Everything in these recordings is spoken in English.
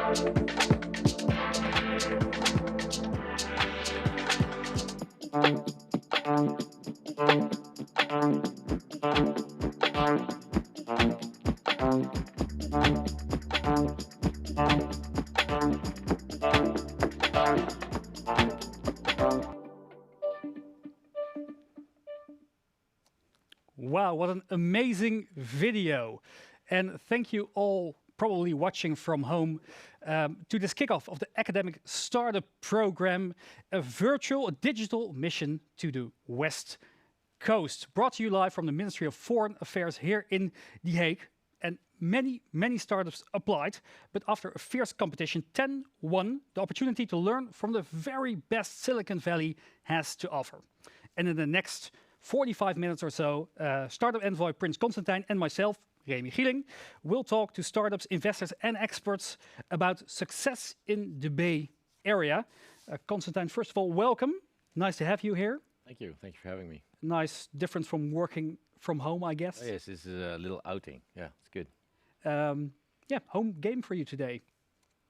Wow, what an amazing video. And thank you all probably watching from home to this kickoff of the Academic Startup Program, a digital mission to the West Coast. Brought to you live from the Ministry of Foreign Affairs here in The Hague. And many startups applied, but after a fierce competition, 10 won. The opportunity to learn from the very best Silicon Valley has to offer. And in the next 45 minutes or so, startup envoy Prince Constantijn and myself, Remy Gieling, will talk to startups, investors and experts about success in the Bay Area. Constantijn, first of all, welcome. Nice to have you here. Thank you. Thank you for having me. Nice difference from working from home, I guess. Oh, yes, this is a little outing. Yeah, it's good. Yeah, home game for you today.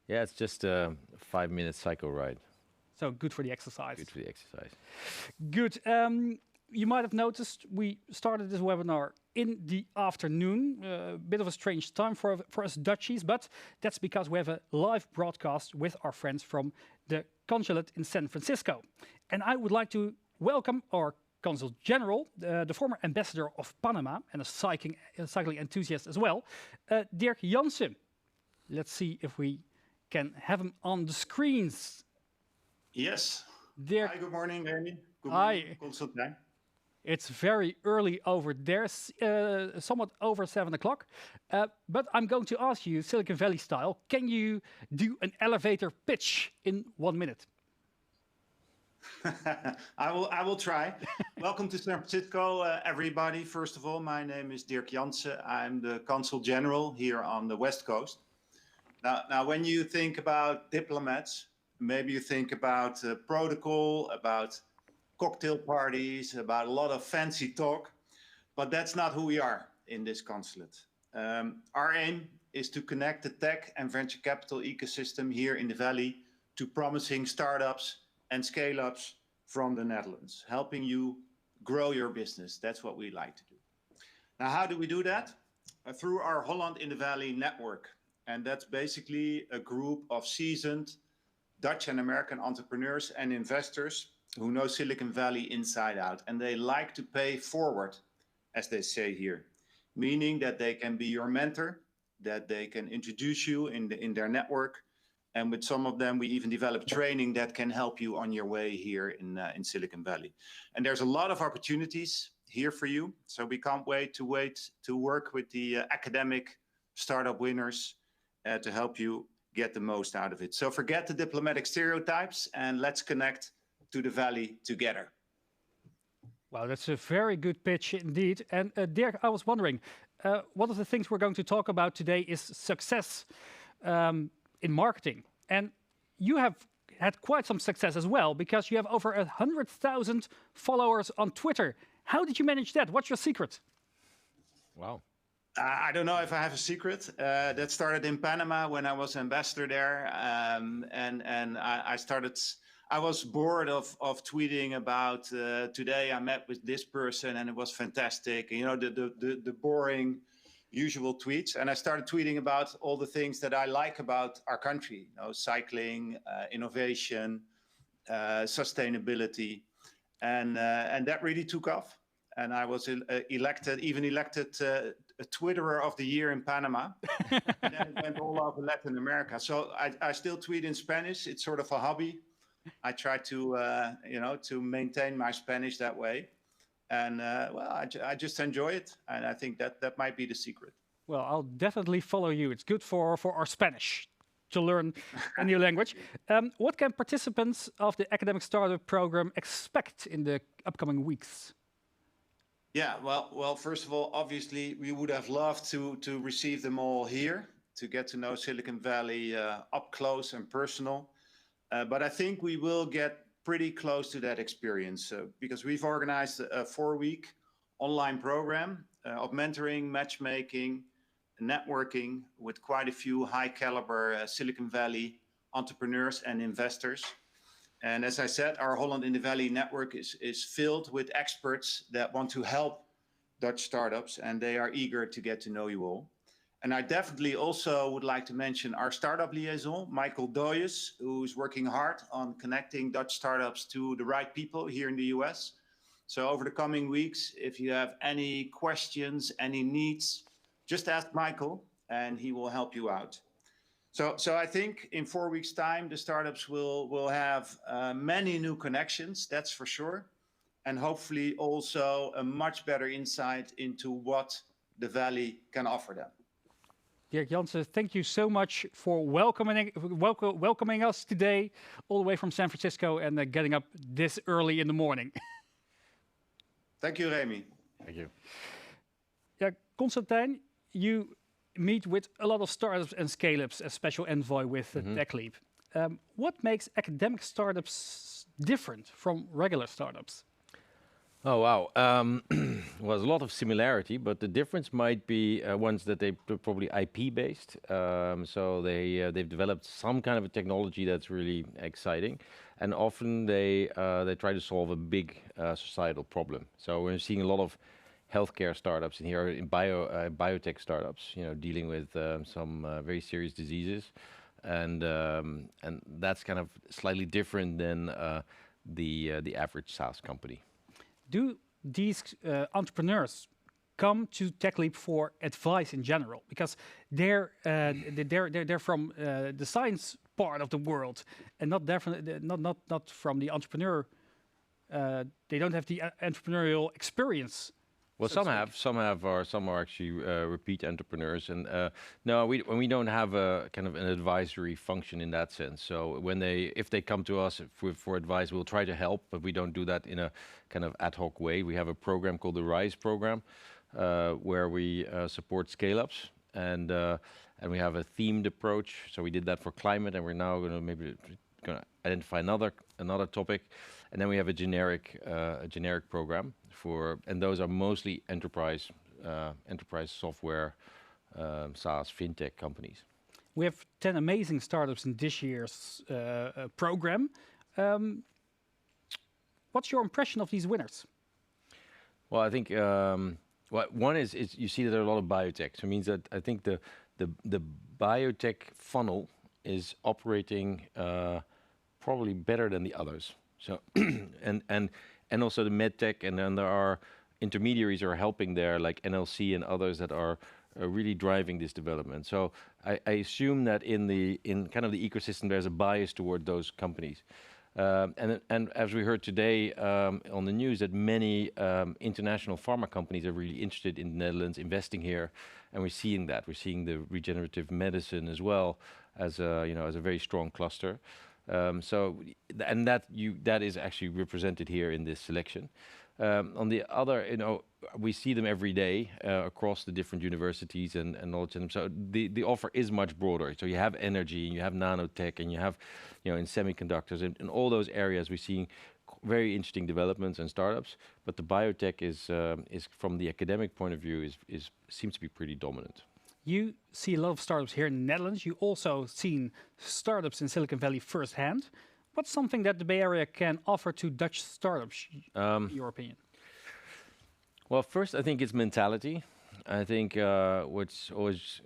Yeah, it's just a 5-minute cycle ride. So good for the exercise. Good for the exercise. Good. You might have noticed we started this webinar in the afternoon. A bit of a strange time for us Dutchies, but that's because we have a live broadcast with our friends from the consulate in San Francisco. And I would like to welcome our Consul General, the former ambassador of Panama and a cycling enthusiast as well, Dirk Jansen. Let's see if we can have him on the screens. Yes. Dirk. Hi, good morning, Remy. Good morning, Constantijn. It's very early over there, somewhat over 7 o'clock. But I'm going to ask you, Silicon Valley style, can you do an elevator pitch in 1 minute? I will try. Welcome to San Francisco, everybody. First of all, my name is Dirk Jansen. I'm the Consul General here on the West Coast. Now, when you think about diplomats, maybe you think about protocol, about cocktail parties, about a lot of fancy talk, but that's not who we are in this consulate. Our aim is to connect the tech and venture capital ecosystem here in the Valley to promising startups and scale-ups from the Netherlands, helping you grow your business. That's what we like to do. Now, how do we do that? Through our Holland in the Valley network. And that's basically a group of seasoned Dutch and American entrepreneurs and investors who know Silicon Valley inside out. And they like to pay forward, as they say here, meaning that they can be your mentor, that they can introduce you in their network. And with some of them, we even develop training that can help you on your way here in Silicon Valley. And there's a lot of opportunities here for you. So we can't wait to work with the academic startup winners to help you get the most out of it. So forget the diplomatic stereotypes and let's connect to the Valley together. Wow, that's a very good pitch indeed. And Dirk, I was wondering, one of the things we're going to talk about today is success in marketing. And you have had quite some success as well, because you have over 100,000 followers on Twitter. How did you manage that? What's your secret? Wow. I don't know if I have a secret. That started in Panama when I was ambassador there. I was bored of tweeting about today I met with this person and it was fantastic. You know, the boring usual tweets. And I started tweeting about all the things that I like about our country, you know, cycling, innovation, sustainability. And that really took off. And I was elected a Twitterer of the Year in Panama. And then it went all over Latin America. So I still tweet in Spanish. It's sort of a hobby. I try to, to maintain my Spanish that way. And I just enjoy it. And I think that might be the secret. Well, I'll definitely follow you. It's good for our Spanish to learn a new language. What can participants of the Academic Startup Program expect in the upcoming weeks? Yeah, well, first of all, obviously, we would have loved to receive them all here, to get to know Silicon Valley up close and personal. But I think we will get pretty close to that experience because we've organized a 4-week online program of mentoring, matchmaking, networking with quite a few high caliber Silicon Valley entrepreneurs and investors. And as I said, our Holland in the Valley network is filled with experts that want to help Dutch startups, and they are eager to get to know you all. And I definitely also would like to mention our startup liaison, Michiel Doyes, who's working hard on connecting Dutch startups to the right people here in the US. So over the coming weeks, if you have any questions, any needs, just ask Michiel and he will help you out. So I think in 4 weeks' time, the startups will have many new connections, that's for sure. And hopefully also a much better insight into what the Valley can offer them. Dirk Jansen, thank you so much for welcoming us today, all the way from San Francisco, and getting up this early in the morning. Thank you, Remy. Thank you. Yeah, Constantijn, you meet with a lot of startups and scale-ups, a special envoy with Techleap. What makes academic startups different from regular startups? Oh, wow. Well, there's a lot of similarity, but the difference might be ones that they're probably IP-based. So they've developed some kind of a technology that's really exciting. And often they try to solve a big societal problem. So we're seeing a lot of healthcare startups in here, in biotech startups, dealing with some very serious diseases. And that's kind of slightly different than the average SaaS company. Do these entrepreneurs come to Techleap for advice in general? Because they're from the science part of the world, and not definitely not from the entrepreneur. They don't have the entrepreneurial experience. Well, some are actually repeat entrepreneurs, and no, we don't have a kind of an advisory function in that sense. So if they come to us for advice, we'll try to help, but we don't do that in a kind of ad hoc way. We have a program called the RISE program, where we support scale-ups, and we have a themed approach. So we did that for climate, and we're now going to identify another topic. And then we have a generic program and those are mostly enterprise software, SaaS, fintech companies. We have 10 amazing startups in this year's program. What's your impression of these winners? Well, I think one is you see that there are a lot of biotech. So it means that I think the biotech funnel is operating probably better than the others. So and also the medtech, and then there are intermediaries who are helping there, like NLC and others that are really driving this development. So I assume that in kind of the ecosystem there's a bias toward those companies. And as we heard today on the news, that many international pharma companies are really interested in the Netherlands, investing here, and we're seeing that. We're seeing the regenerative medicine as well as a very strong cluster. That is actually represented here in this selection. On the other, we see them every day across the different universities and knowledge centers. So the offer is much broader. So you have energy, and you have nanotech, and you have, in semiconductors, and in all those areas we're seeing very interesting developments and startups. But the biotech is from the academic point of view seems to be pretty dominant. You see a lot of startups here in the Netherlands. You also seen startups in Silicon Valley firsthand. What's something that the Bay Area can offer to Dutch startups, in your opinion? Well, first, I think it's mentality. I think it's always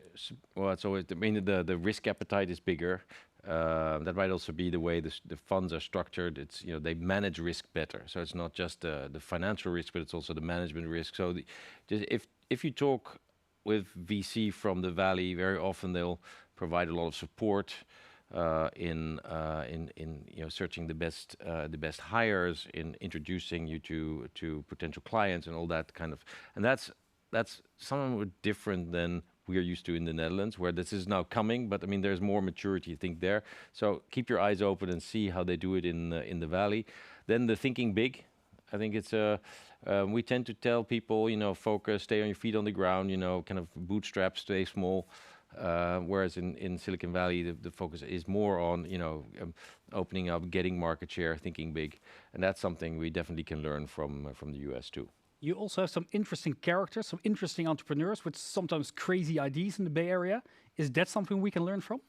the risk appetite is bigger. That might also be the way the funds are structured. It's they manage risk better. So it's not just the financial risk, but it's also the management risk. So if you talk with VC from the Valley, very often they'll provide a lot of support in searching the best hires, in introducing you to potential clients and all that kind of. And that's somewhat different than we are used to in the Netherlands, where this is now coming. But I mean, there's more maturity, I think, there. So keep your eyes open and see how they do it in the Valley. Then the thinking big. I think it's we tend to tell people, focus, stay on your feet on the ground, kind of bootstrap, stay small. Whereas in Silicon Valley, the focus is more on, opening up, getting market share, thinking big. And that's something we definitely can learn from the US too. You also have some interesting characters, some interesting entrepreneurs with sometimes crazy ideas in the Bay Area. Is that something we can learn from?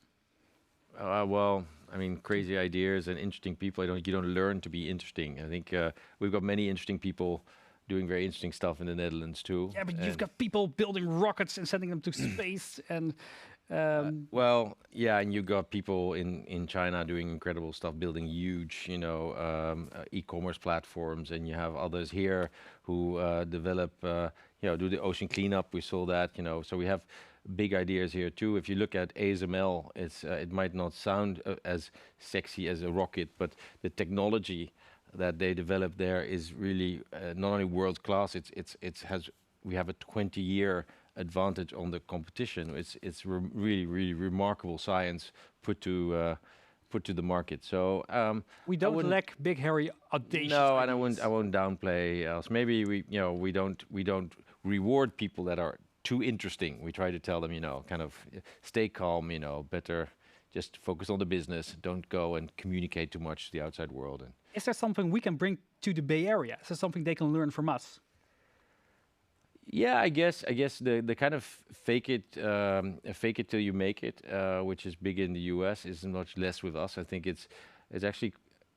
Well, I mean, crazy ideas and interesting people. You don't learn to be interesting. I think we've got many interesting people doing very interesting stuff in the Netherlands too. Yeah, but you've got people building rockets and sending them to space, and well, yeah, and you got people in China doing incredible stuff, building huge, e-commerce platforms, and you have others here who develop, do the ocean cleanup. We saw that, so we have big ideas here too. If you look at ASML, it might not sound as sexy as a rocket, but the technology that they developed there is really not only world class. We have a 20-year advantage on the competition. It's really remarkable science put to the market. So we don't lack big, hairy, audacious. No, ideas. and I won't downplay else. Maybe we don't reward people that are too interesting. We try to tell them, kind of stay calm, better just focus on the business. Don't go and communicate too much to the outside world. And is there something we can bring to the Bay Area? Is there something they can learn from us? yeah, I guess the kind of fake it till you make it, which is big in the US, is much less with us. I think it's actually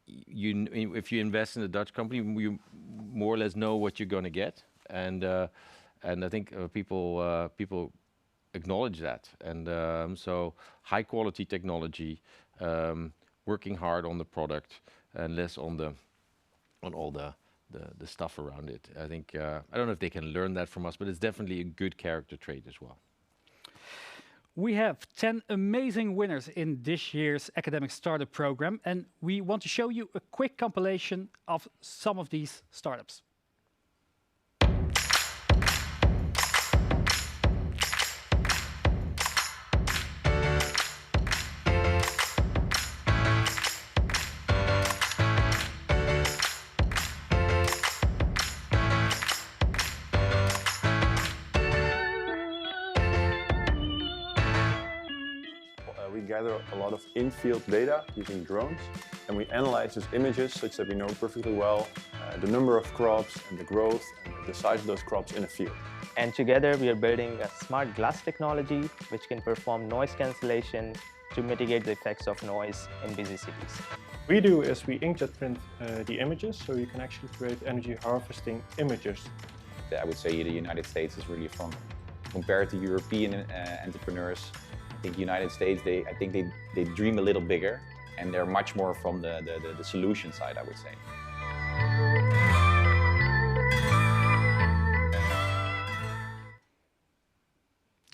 if you invest in a Dutch company, you more or less know what you're going to get, and I think people acknowledge that, and so high quality technology, working hard on the product, and less on all the stuff around it. I think I don't know if they can learn that from us, but it's definitely a good character trait as well. We have 10 amazing winners in this year's academic startup program, and we want to show you a quick compilation of some of these startups. We gather a lot of in-field data using drones, and we analyze these images such that we know perfectly well the number of crops and the growth and the size of those crops in a field. And together we are building a smart glass technology which can perform noise cancellation to mitigate the effects of noise in busy cities. What we do is we inkjet print the images, so you can actually create energy harvesting images. I would say the United States is really front. Compared to European entrepreneurs, I think United States, I think they dream a little bigger, and they're much more from the solution side, I would say.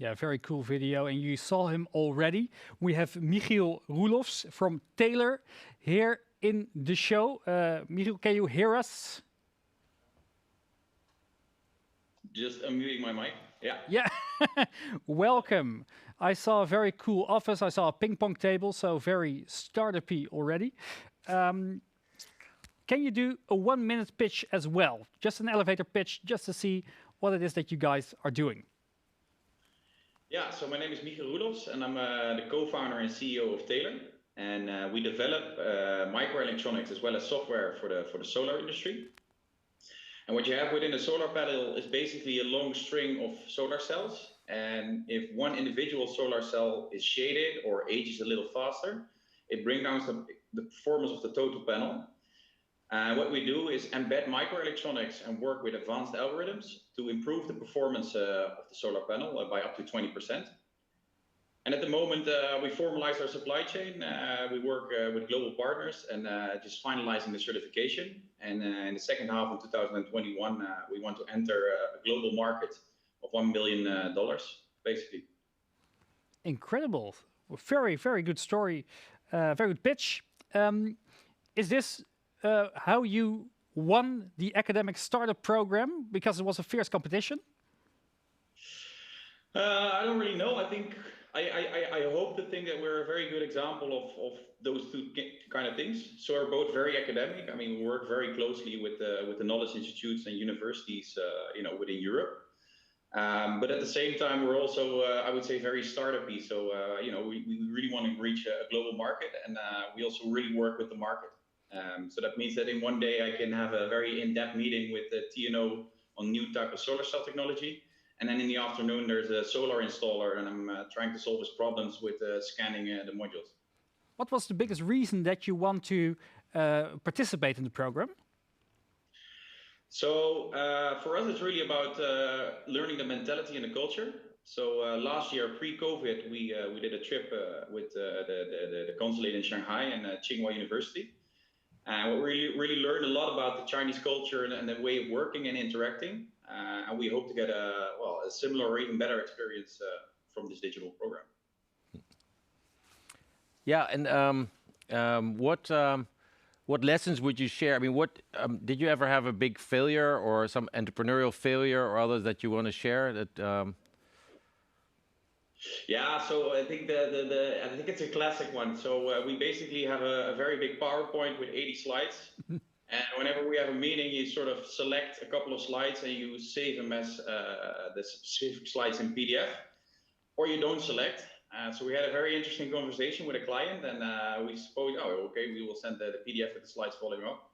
Yeah, very cool video, and you saw him already. We have Michiel Roelofs from Taylor here in the show. Michiel, can you hear us? Just unmuting my mic. Yeah. Yeah. Welcome. I saw a very cool office. I saw a ping pong table, so very startup-y already. Can you do a 1-minute pitch as well? Just an elevator pitch, just to see what it is that you guys are doing. Yeah, so my name is Michiel Roelofs, and I'm the co-founder and CEO of Taylor. And we develop microelectronics as well as software for the solar industry. And what you have within a solar panel is basically a long string of solar cells. And if one individual solar cell is shaded or ages a little faster, it brings down the performance of the total panel. And what we do is embed microelectronics and work with advanced algorithms to improve the performance of the solar panel by up to 20%. And at the moment, we formalize our supply chain. We work with global partners and just finalizing the certification. And in the second half of 2021, we want to enter a global market of $1 billion, basically. Incredible. Very, very good story. Very good pitch. Is this how you won the academic startup program? Because it was a fierce competition? I don't really know. I think I hope to think that we're a very good example of those two kind of things. So we're both very academic. I mean, we work very closely with the knowledge institutes and universities, within Europe. But at the same time, we're also, I would say, very startup-y. So, we really want to reach a global market, and we also really work with the market. So that means that in one day I can have a very in-depth meeting with the TNO on new type of solar cell technology. And then in the afternoon, there's a solar installer, and I'm trying to solve his problems with scanning the modules. What was the biggest reason that you want to participate in the program? So for us, it's really about learning the mentality and the culture. So last year, pre-COVID, we did a trip with the consulate in Shanghai and Tsinghua University. And we really learned a lot about the Chinese culture and the way of working and interacting. And we hope to get a similar or even better experience from this digital program. Yeah, and what lessons would you share? I mean, what did you ever have a big failure or some entrepreneurial failure or others that you want to share? That Yeah, so I think I think it's a classic one. So we basically have a very big PowerPoint with 80 slides. And whenever we have a meeting, you sort of select a couple of slides and you save them as the specific slides in PDF, or you don't select. So we had a very interesting conversation with a client, and we supposed, oh, okay, we will send the PDF with the slides following up.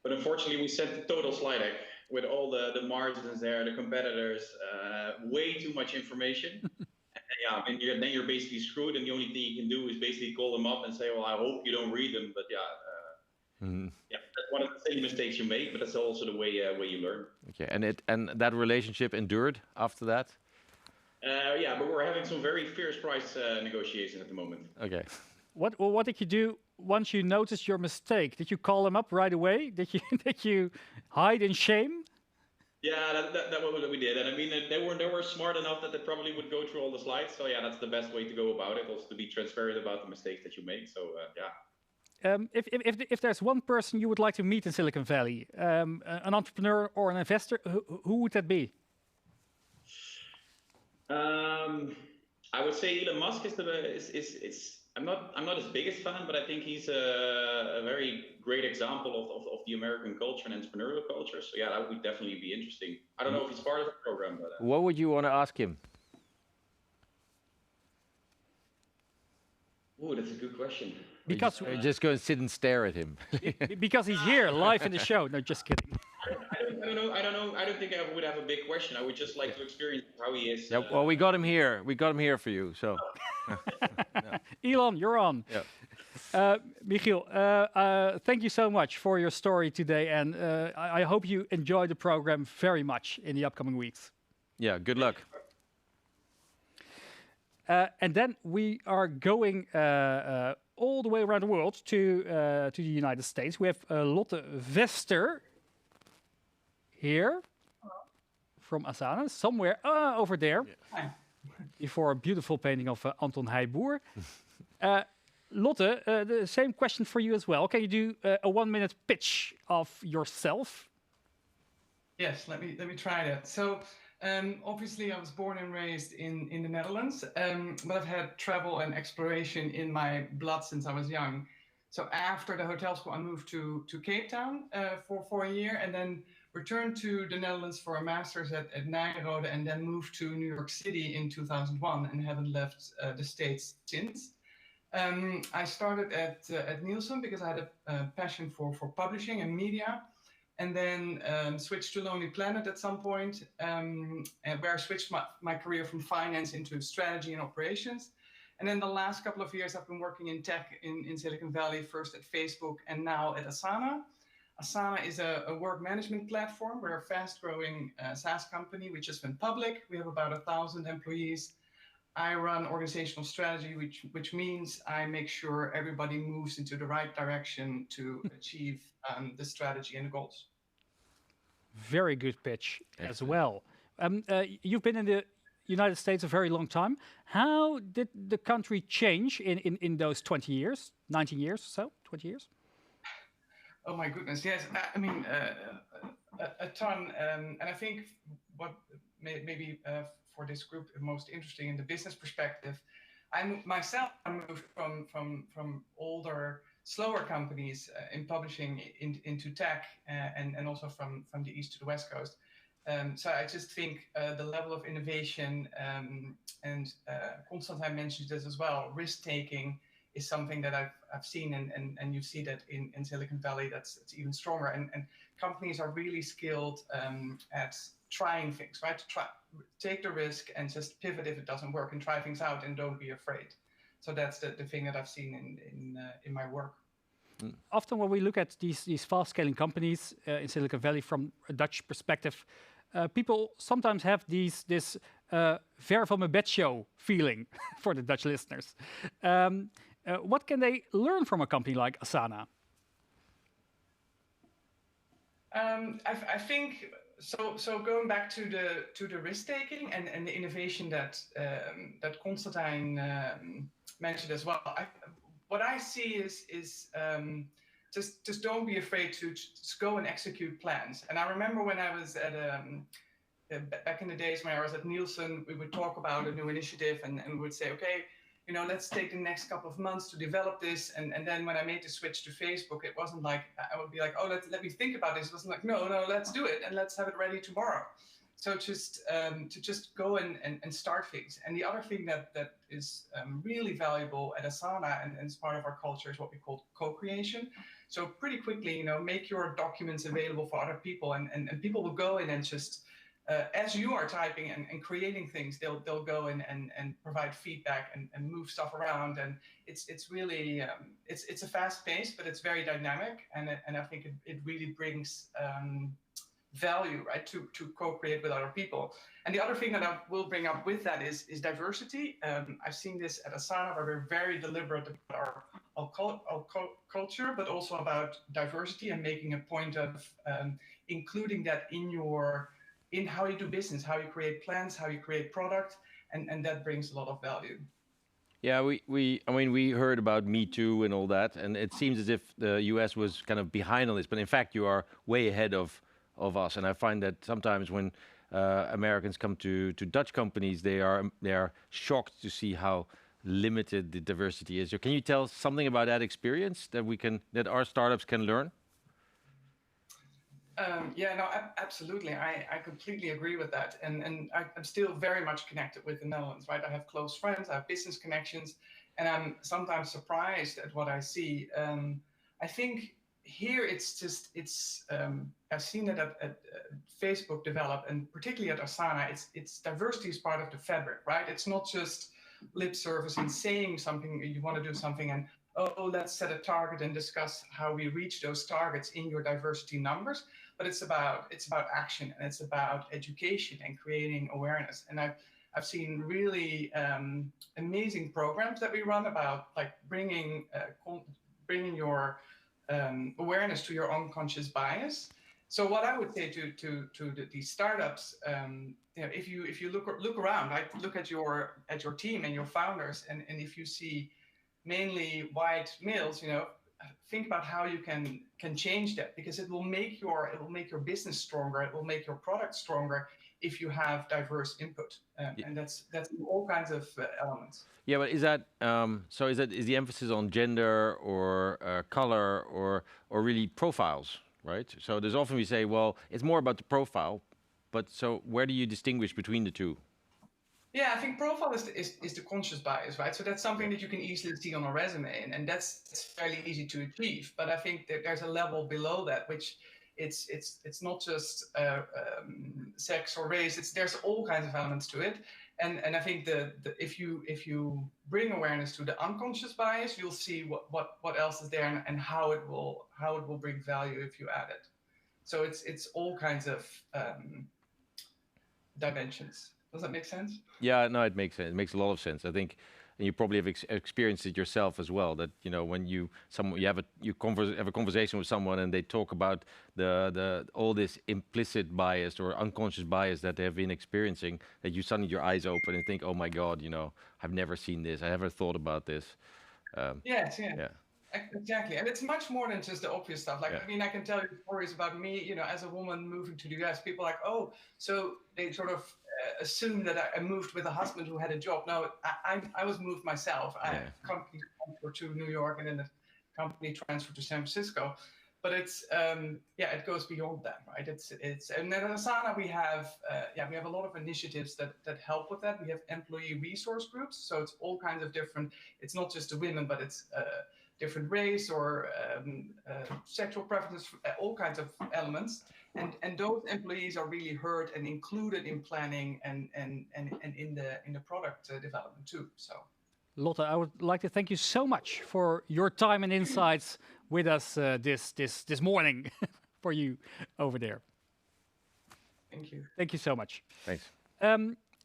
But unfortunately, we sent the total slide deck with all the margins there, the competitors, way too much information. Yeah, and then you're basically screwed, and the only thing you can do is basically call them up and say, well, I hope you don't read them, but yeah. Yeah, that's one of the silly mistakes you make, but that's also the way you learn. Okay, and that relationship endured after that? Yeah, but we're having some very fierce price negotiations at the moment. Okay. What did you do once you noticed your mistake? Did you call them up right away? Did you hide in shame? Yeah, that what we did, and I mean they were smart enough that they probably would go through all the slides. So yeah, that's the best way to go about it. Also to be transparent about the mistakes that you make. So yeah. If there's one person you would like to meet in Silicon Valley, an entrepreneur or an investor, who would that be? I would say Elon Musk is I'm not his biggest fan, but I think he's a very great example of the American culture and entrepreneurial culture. So yeah, that would definitely be interesting. I don't know if he's part of the program, but what would you want to ask him? Oh, that's a good question. Because you just go and sit and stare at him. Because he's here live in the show. No, just kidding. I don't know. I don't think I would have a big question. I would just like to experience how he is. Yeah, well, we got him here. We got him here for you. So, Elon, you're on. Yeah. Michiel, thank you so much for your story today, and I hope you enjoy the program very much in the upcoming weeks. Yeah. Good luck. And then we are going all the way around the world to the United States. We have Lotte Vester here from Asana, somewhere over there, before a beautiful painting of Anton Heijboer. Lotte, the same question for you as well. Can you do a 1-minute pitch of yourself? Yes, let me try that. So. Obviously, I was born and raised in the Netherlands, but I've had travel and exploration in my blood since I was young. So after the hotel school, I moved to Cape Town for a year, and then returned to the Netherlands for a master's at Nijrode, and then moved to New York City in 2001 and haven't left the States since. I started at Nielsen because I had a passion for publishing and media. And then switched to Lonely Planet at some point, where I switched my career from finance into strategy and operations. And then the last couple of years, I've been working in tech in Silicon Valley, first at Facebook and now at Asana. Asana is a work management platform. We're a fast-growing SaaS company. We just went public. We have about 1,000 employees. I run organizational strategy, which means I make sure everybody moves into the right direction to achieve the strategy and the goals. Very good pitch as well. You've been in the United States a very long time. How did the country change in those 20 years, 19 years or so, 20 years? Oh my goodness, yes. I mean, a ton. And I think what maybe for this group most interesting in the business perspective, I moved from older, slower companies in publishing into tech, and also from the east to the west coast. So I just think the level of innovation, and Constantijn mentioned this as well, risk taking is something that I've seen, and you see that in Silicon Valley, it's even stronger. And companies are really skilled at trying things, right? Take the risk and just pivot if it doesn't work, and try things out, and don't be afraid. So that's the thing that I've seen in my work. Often when we look at these fast-scaling companies in Silicon Valley from a Dutch perspective, people sometimes have this ver van mijn bed show feeling for the Dutch listeners. What can they learn from a company like Asana? I think so. So going back to the risk taking and the innovation that Constantijn mentioned as well. What I see is just don't be afraid to just go and execute plans. And I remember when I was at back in the days when I was at Nielsen, we would talk about a new initiative and we would say, okay, let's take the next couple of months to develop this. And then when I made the switch to Facebook, it wasn't like, I would be like, oh, let me think about this. It wasn't like, no, let's do it and let's have it ready tomorrow. So to just go and start things. And the other thing that is really valuable at Asana and is part of our culture is what we call co-creation. So pretty quickly, make your documents available for other people, and people will go in and just, as you are typing and creating things, they'll go in and provide feedback and move stuff around. And it's really, it's a fast pace, but it's very dynamic. And I think it really brings value, right, to co-create with other people. And the other thing that I will bring up with that is diversity. I've seen this at Asana, where we're very deliberate about our culture, but also about diversity and making a point of including that in how you do business, how you create plans, how you create product, and that brings a lot of value. Yeah, we heard about Me Too and all that, and it seems as if the US was kind of behind on this, but in fact you are way ahead of us. And I find that sometimes when Americans come to Dutch companies, they are shocked to see how limited the diversity is. So can you tell something about that experience that our startups can learn? Yeah, no, absolutely. I completely agree with that. And I'm still very much connected with the Netherlands, right? I have close friends, I have business connections, and I'm sometimes surprised at what I see. I think here I've seen it at Facebook develop, and particularly at Asana, it's diversity is part of the fabric, right? It's not just lip service and saying something, you want to do something and, oh, let's set a target and discuss how we reach those targets in your diversity numbers. But it's about action, and it's about education and creating awareness. And I've seen really amazing programs that we run about like bringing your awareness to your unconscious bias. So what I would say to these startups, if you look around, right, look at your team and your founders, and if you see mainly white males, think about how you can change that, because it will make your business stronger, it will make your product stronger if you have diverse input, and that's all kinds of elements. Yeah, but is that is the emphasis on gender or color or really profiles, right? So there's often we say, well, it's more about the profile, but so where do you distinguish between the two? Yeah, I think profile is the conscious bias, right? So that's something that you can easily see on a resume, and that's fairly easy to achieve. But I think that there's a level below that, which it's not just sex or race. There's all kinds of elements to it, and I think if you bring awareness to the unconscious bias, you'll see what else is there and how it will bring value if you add it. So it's all kinds of dimensions. Does that make sense? Yeah, no, it makes sense. It makes a lot of sense. I think, and you probably have experienced it yourself as well. That when you have a conversation with someone and they talk about the all this implicit bias or unconscious bias that they have been experiencing, that you suddenly your eyes open and think, oh my God, I've never seen this. I never thought about this. Yes, yeah. Exactly, and it's much more than just the obvious stuff. Like, I mean, I can tell you stories about me, as a woman moving to the US. People are like, oh, so they sort of assume that I moved with a husband who had a job. No, I was moved myself. Company transferred to New York, and then the company transferred to San Francisco. but it's it goes beyond that, right? It's and at Asana we have a lot of initiatives that help with that. We have employee resource groups, so it's all kinds of different. It's not just the women, but it's different race or sexual preferences, all kinds of elements. And those employees are really heard and included in planning and in the product development too. So, Lotte, I would like to thank you so much for your time and insights with us this morning for you over there. Thank you. Thank you so much. Thanks.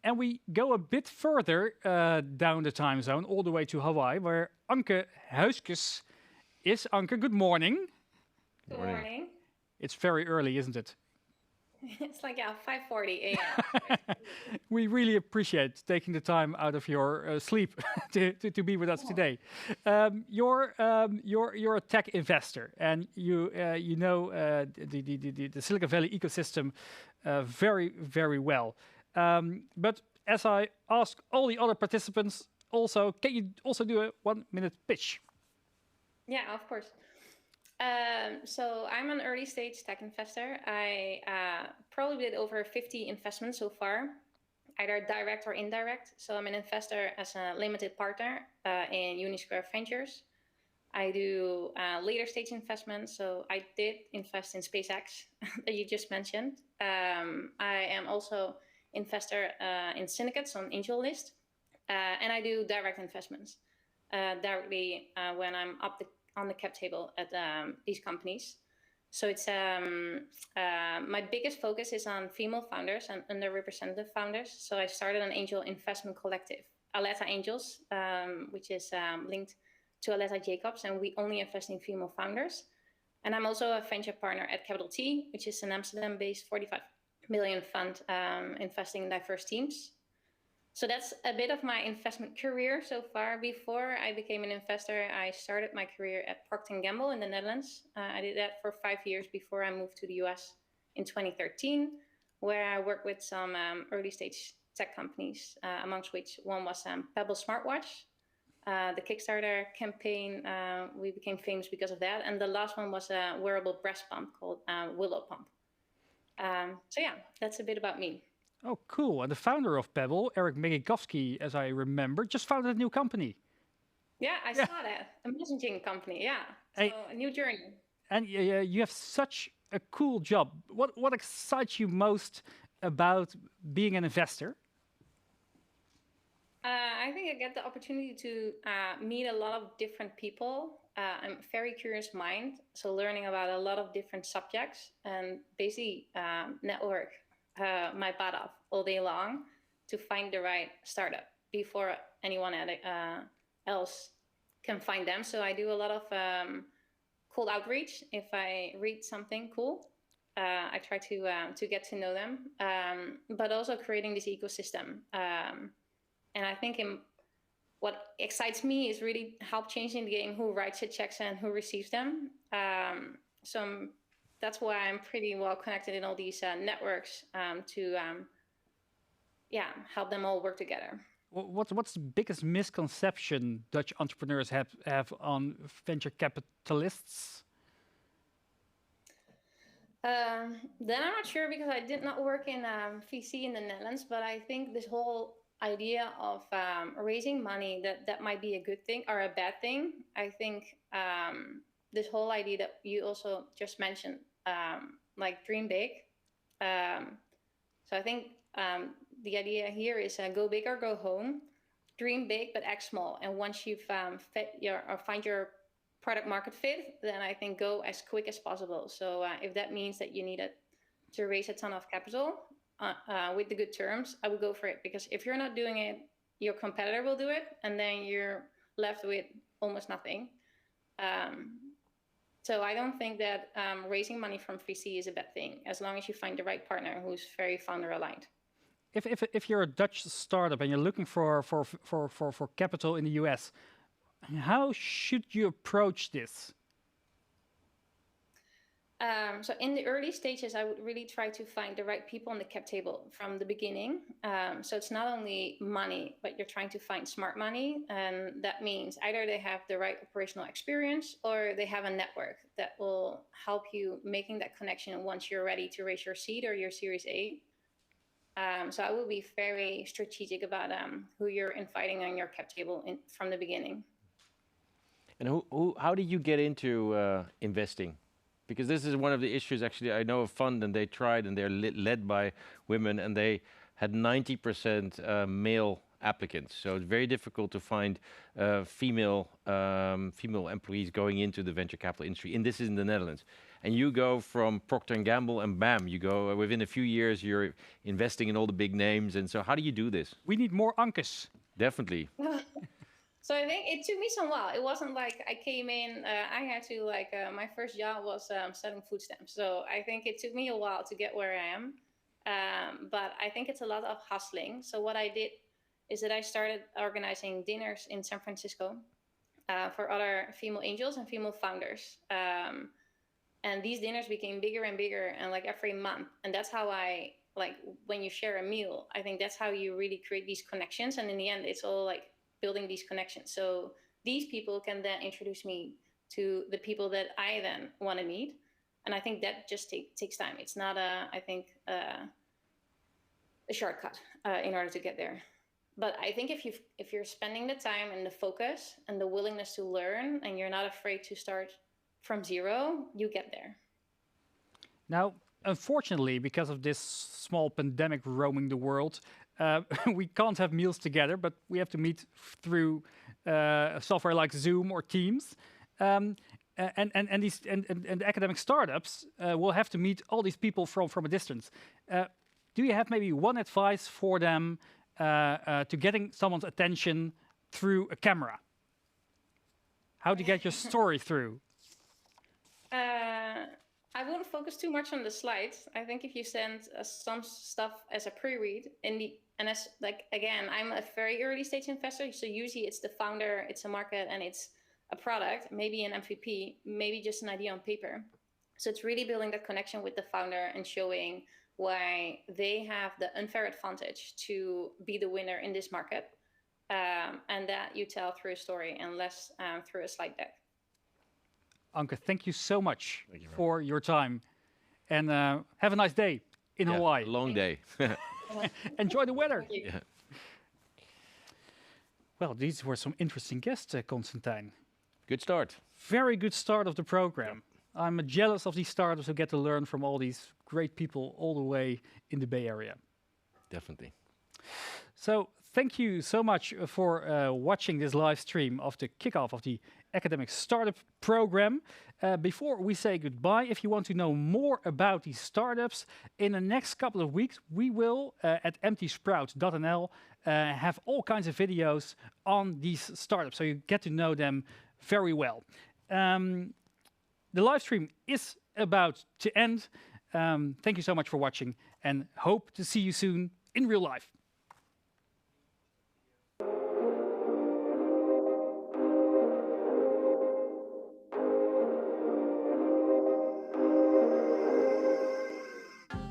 And we go a bit further down the time zone, all the way to Hawaii, where Anke Huiskes is. Anke, good morning. Good morning. It's very early, isn't it? It's like 5:40 a.m. We really appreciate taking the time out of your sleep to be with us today. You're a tech investor, and you know the Silicon Valley ecosystem very well. But as I ask all the other participants, also, can you also do a 1-minute pitch? Yeah, of course. So I'm an early stage tech investor. I probably did over 50 investments so far, either direct or indirect. So I'm an investor as a limited partner in Unisquare Ventures. I do later stage investments. So I did invest in SpaceX that you just mentioned. I am also investor in syndicates on Angel List. And I do direct investments directly when I'm on the cap table at these companies. So it's my biggest focus is on female founders and underrepresented founders. So I started an angel investment collective, Aletta Angels, which is linked to Aletta Jacobs, and we only invest in female founders. And I'm also a venture partner at Capital T, which is an Amsterdam-based 45 million fund investing in diverse teams. So that's a bit of my investment career so far. Before I became an investor, I started my career at Procter & Gamble in the Netherlands. I did that for 5 years before I moved to the US in 2013, where I worked with some early stage tech companies, amongst which one was Pebble Smartwatch. The Kickstarter campaign, we became famous because of that. And the last one was a wearable breast pump called Willow Pump. So yeah, that's a bit about me. Oh, cool. And the founder of Pebble, Eric Megikovsky, as I remember, just founded a new company. Yeah, I saw that. A messaging company, yeah. So a new journey. And you have such a cool job. What excites you most about being an investor? I think I get the opportunity to meet a lot of different people. I'm a very curious mind, so learning about a lot of different subjects and basically network my butt off all day long to find the right startup before anyone else can find them. So I do a lot of cold outreach. If I read something cool, I try to get to know them, but also creating this ecosystem. And I think what excites me is really help changing the game, who writes the checks and who receives them. That's why I'm pretty well connected in all these networks to help them all work together. What's the biggest misconception Dutch entrepreneurs have on venture capitalists? Then I'm not sure, because I did not work in VC in the Netherlands, but I think this whole idea of raising money, that might be a good thing or a bad thing. I think this whole idea that you also just mentioned, like dream big. So I think the idea here is go big or go home. Dream big, but act small. And once you've find your product market fit, then I think go as quick as possible. So if that means that you needed to raise a ton of capital with the good terms, I would go for it. Because if you're not doing it, your competitor will do it, and then you're left with almost nothing. So I don't think that raising money from VC is a bad thing, as long as you find the right partner who's very founder aligned. If you're a Dutch startup and you're looking for capital in the US, how should you approach this? So in the early stages, I would really try to find the right people on the cap table from the beginning. So it's not only money, but you're trying to find smart money. And that means either they have the right operational experience or they have a network that will help you making that connection once you're ready to raise your seed or your Series A. So I will be very strategic about who you're inviting on your cap table from the beginning. And how did you get into investing? Because this is one of the issues, actually. I know a fund and they tried and they're led by women and they had 90% male applicants. So it's very difficult to find female employees going into the venture capital industry. And this is in the Netherlands. And you go from Procter & Gamble and bam, you go within a few years, you're investing in all the big names. And so how do you do this? We need more Ankes. Definitely. So I think it took me some while. It wasn't like I came in, I had to my first job was selling food stamps. So I think it took me a while to get where I am. But I think it's a lot of hustling. So what I did is that I started organizing dinners in San Francisco for other female angels and female founders. And these dinners became bigger and bigger and like every month. And that's how I, like when you share a meal, I think that's how you really create these connections. And in the end, it's all like building these connections. So these people can then introduce me to the people that I then want to meet. And I think that just takes time. It's not a shortcut in order to get there. But I think if you're spending the time and the focus and the willingness to learn and you're not afraid to start from zero, you get there. Now, unfortunately, because of this small pandemic roaming the world, we can't have meals together, but we have to meet through software like Zoom or Teams. And the academic startups will have to meet all these people from a distance. Do you have maybe one advice for them to getting someone's attention through a camera? How to get your story through? I wouldn't focus too much on the slides. I think if you send some stuff as a pre-read and as like, again, I'm a very early stage investor. So usually it's the founder, it's a market and it's a product, maybe an MVP, maybe just an idea on paper. So it's really building that connection with the founder and showing why they have the unfair advantage to be the winner in this market. And that you tell through a story and less through a slide deck. Anke, thank you so much for your time. And have a nice day in Hawaii. Long day. Enjoy the weather. Yeah. Well, these were some interesting guests, Constantijn. Good start. Very good start of the program. Yeah. I'm jealous of these startups who get to learn from all these great people all the way in the Bay Area. Definitely. So thank you so much for watching this live stream of the kickoff of the Academic Startup Program. Before we say goodbye, if you want to know more about these startups, in the next couple of weeks, we will, at emptysprouts.nl, have all kinds of videos on these startups, so you get to know them very well. The live stream is about to end. Thank you so much for watching, and hope to see you soon in real life.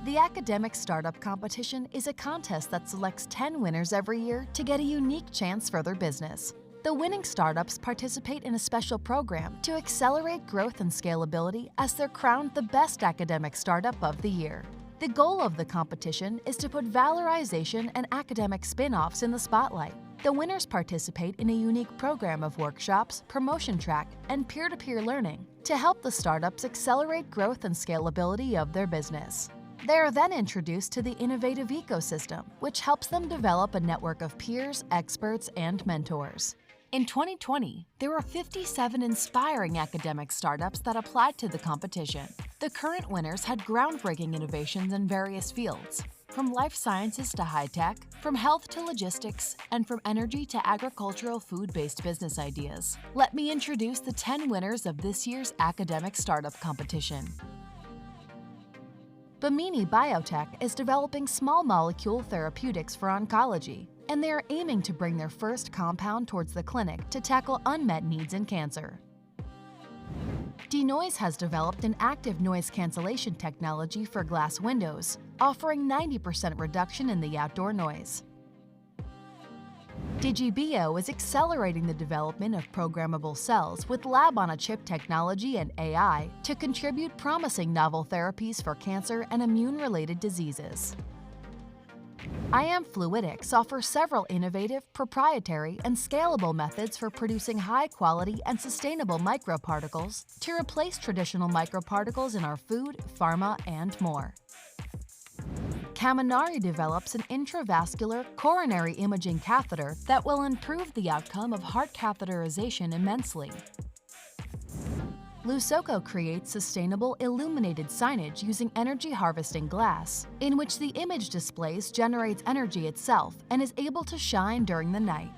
The Academic Startup Competition is a contest that selects 10 winners every year to get a unique chance for their business. The winning startups participate in a special program to accelerate growth and scalability as they're crowned the best academic startup of the year. The goal of the competition is to put valorization and academic spin-offs in the spotlight. The winners participate in a unique program of workshops, promotion track, and peer-to-peer learning to help the startups accelerate growth and scalability of their business. They are then introduced to the innovative ecosystem, which helps them develop a network of peers, experts, and mentors. In 2020, there were 57 inspiring academic startups that applied to the competition. The current winners had groundbreaking innovations in various fields, from life sciences to high-tech, from health to logistics, and from energy to agricultural food-based business ideas. Let me introduce the 10 winners of this year's Academic Startup Competition. Bimini Biotech is developing small molecule therapeutics for oncology, and they are aiming to bring their first compound towards the clinic to tackle unmet needs in cancer. Denoise has developed an active noise cancellation technology for glass windows, offering 90% reduction in the outdoor noise. DigiBio is accelerating the development of programmable cells with lab-on-a-chip technology and AI to contribute promising novel therapies for cancer and immune-related diseases. IM Fluidics offers several innovative, proprietary, and scalable methods for producing high-quality and sustainable microparticles to replace traditional microparticles in our food, pharma, and more. Kaminari develops an intravascular coronary imaging catheter that will improve the outcome of heart catheterization immensely. Lusoco creates sustainable illuminated signage using energy harvesting glass, in which the image displays generates energy itself and is able to shine during the night.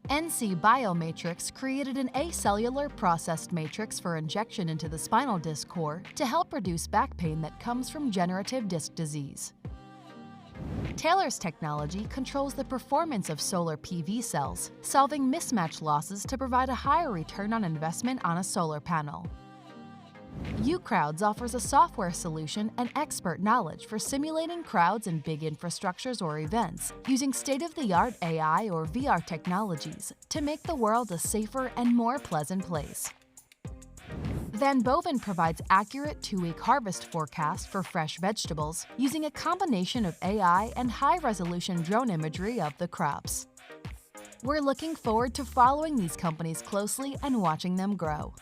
NC Biomatrix created an acellular processed matrix for injection into the spinal disc core to help reduce back pain that comes from degenerative disc disease. Taylor's technology controls the performance of solar PV cells, solving mismatch losses to provide a higher return on investment on a solar panel. uCrowds offers a software solution and expert knowledge for simulating crowds in big infrastructures or events, using state-of-the-art AI or VR technologies to make the world a safer and more pleasant place. Van Boven provides accurate 2-week harvest forecast for fresh vegetables using a combination of AI and high-resolution drone imagery of the crops. We're looking forward to following these companies closely and watching them grow.